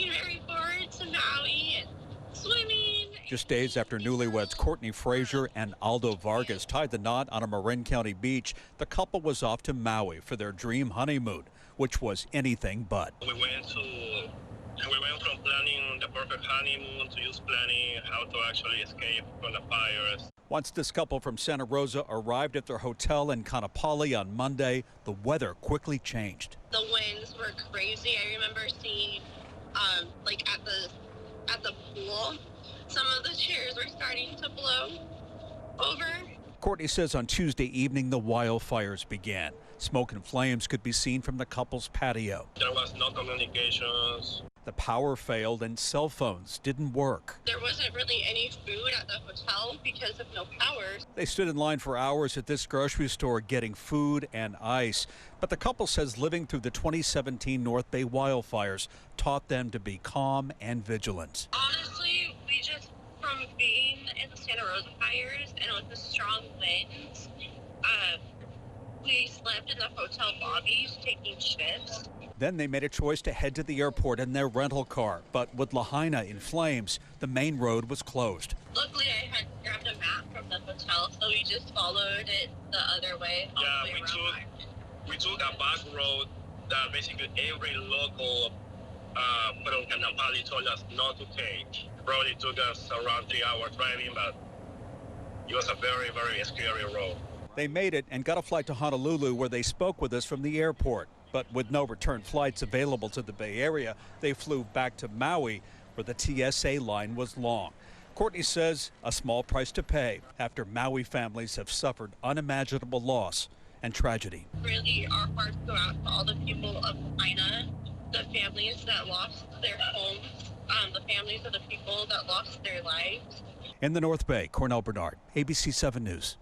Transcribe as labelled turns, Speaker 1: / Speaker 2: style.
Speaker 1: looking very forward to Maui and swimming.
Speaker 2: Just days after newlyweds Courtney FRAZER and ALDO VARGAS tied the knot on a Marin County beach, the couple was off to Maui for their dream honeymoon, which was anything but.
Speaker 3: We went from planning the perfect honeymoon to just planning how to actually escape from the fires.
Speaker 2: Once this couple from Santa Rosa arrived at their hotel in Kaanapali on Monday, the weather quickly changed.
Speaker 1: The winds were crazy. I remember seeing, like at the pool, some of the chairs were starting to blow over.
Speaker 2: Courtney says on Tuesday evening the wildfires began. Smoke and flames could be seen from the couple's patio.
Speaker 3: There was no communications.
Speaker 2: The power failed and cell phones didn't work.
Speaker 1: There wasn't really any food at the hotel because of no power.
Speaker 2: They stood in line for hours at this grocery store getting food and ice. But the couple says living through the 2017 North Bay wildfires taught them to be calm and vigilant.
Speaker 1: Honestly, we just, from being in the Santa Rosa fires and with the strong winds, we slept in the hotel lobbies taking shifts.
Speaker 2: Then they made a choice to head to the airport in their rental car. But with Lahaina in flames, the main road was closed.
Speaker 1: Luckily, I had grabbed a map from the hotel, so we just followed it the other way.
Speaker 3: Yeah, we took a back road that basically every local from Kaanapali told us not to take. Probably took us around 3 hours driving, but it was a very, very scary road.
Speaker 2: They made it and got a flight to Honolulu, where they spoke with us from the airport. But with no return flights available to the Bay Area, they flew back to Maui, where the TSA line was long. Courtney says a small price to pay after Maui families have suffered unimaginable loss and tragedy.
Speaker 1: Really, our hearts go out to all the people of Lahaina, the families that lost their homes, the families of the people that lost their lives.
Speaker 2: In the North Bay, Cornell Bernard, ABC 7 News.